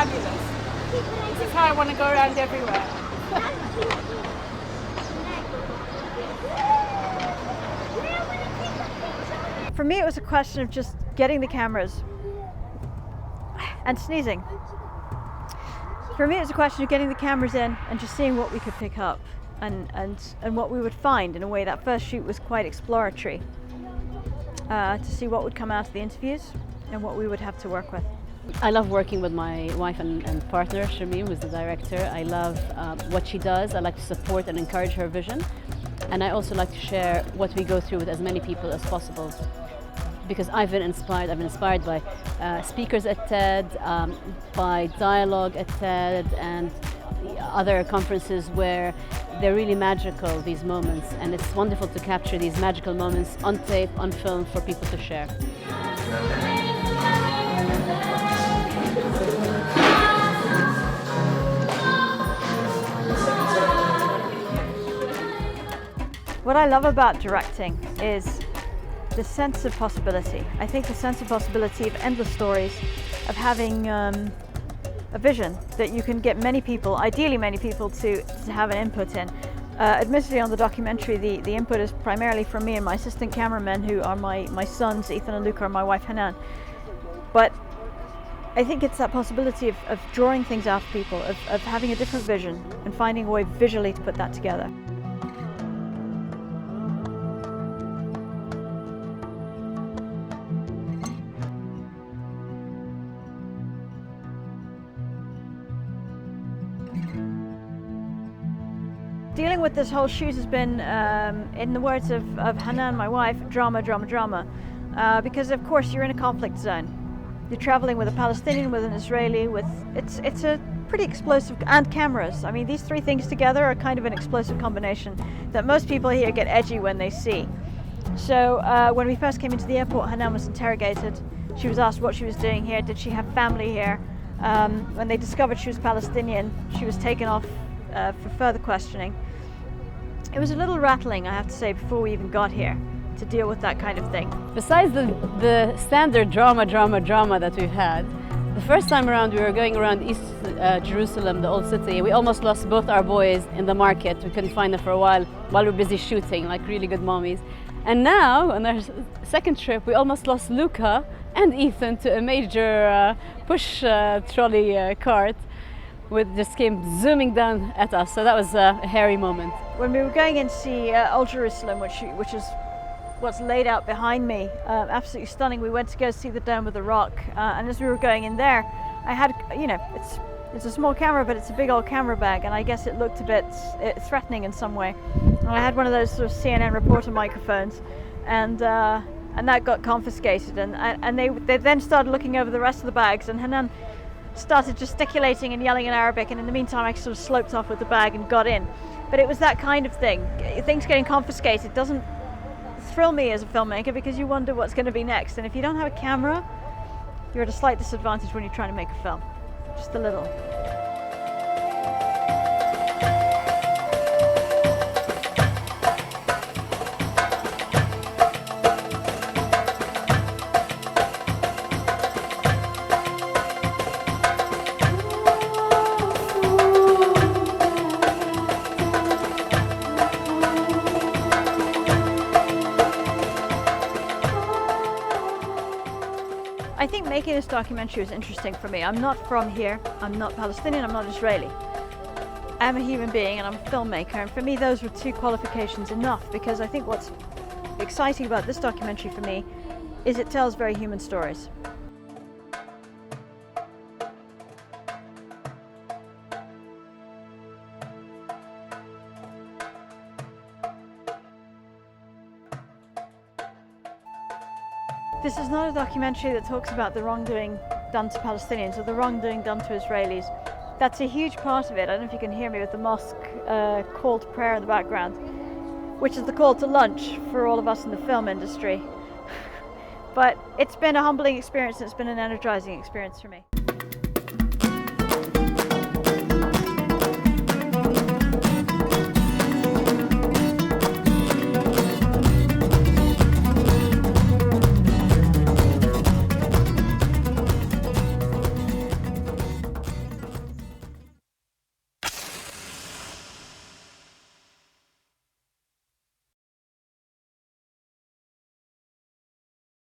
fabulous. This is how I want to go around everywhere. For me, it was a question of just getting the cameras and sneezing. For me, it was a question of getting the cameras in and just seeing what we could pick up and what we would find. In a way, that first shoot was quite exploratory to see what would come out of the interviews and what we would have to work with. I love working with my wife and partner, Shamim, who's the director. I love what she does. I like to support and encourage her vision. And I also like to share what we go through with as many people as possible. Because I've been inspired. I've been inspired by speakers at TED, by dialogue at TED, and other conferences where they're really magical, these moments. And it's wonderful to capture these magical moments on tape, on film, for people to share. What I love about directing is the sense of possibility. I think the sense of possibility of endless stories, of having a vision that you can get many people, ideally many people, to have an input in. Admittedly, on the documentary, the input is primarily from me and my assistant cameramen, who are my sons, Ethan and Luca, and my wife, Hanan. But I think it's that possibility of drawing things out of people, of having a different vision and finding a way visually to put that together. Dealing with this whole shoot has been, in the words of Hanan, my wife, drama, drama, drama. Because of course you're in a conflict zone. You're traveling with a Palestinian, with an Israeli, it's a pretty explosive, and cameras. I mean, these three things together are kind of an explosive combination that most people here get edgy when they see. So when we first came into the airport, Hanan was interrogated. She was asked what she was doing here, did she have family here? When they discovered she was Palestinian, she was taken off for further questioning. It was a little rattling, I have to say, before we even got here to deal with that kind of thing. Besides the standard drama that we've had, the first time around we were going around East Jerusalem, the old city. We almost lost both our boys in the market. We couldn't find them for a while we were busy shooting, like really good mommies. And now, on our second trip, we almost lost Luca and Ethan to a major push trolley cart, which just came zooming down at us. So that was a hairy moment. When we were going in to see Old Jerusalem, which is what's laid out behind me, absolutely stunning. We went to go see the Dome of the Rock, and as we were going in there, I had, it's a small camera, but it's a big old camera bag, and I guess it looked a bit threatening in some way. And I had one of those sort of CNN reporter microphones, and that got confiscated, and they then started looking over the rest of the bags, and Hanan started gesticulating and yelling in Arabic, and in the meantime I sort of sloped off with the bag and got in. But it was that kind of thing. Things getting confiscated doesn't thrill me as a filmmaker, because you wonder what's going to be next, and if you don't have a camera, you're at a slight disadvantage when you're trying to make a film. Just a little. I think making this documentary was interesting for me. I'm not from here, I'm not Palestinian, I'm not Israeli. I'm a human being and I'm a filmmaker, and for me those were two qualifications enough, because I think what's exciting about this documentary for me is it tells very human stories. This is not a documentary that talks about the wrongdoing done to Palestinians or the wrongdoing done to Israelis. That's a huge part of it. I don't know if you can hear me with the mosque call to prayer in the background, which is the call to lunch for all of us in the film industry. But it's been a humbling experience, and it's been an energizing experience for me.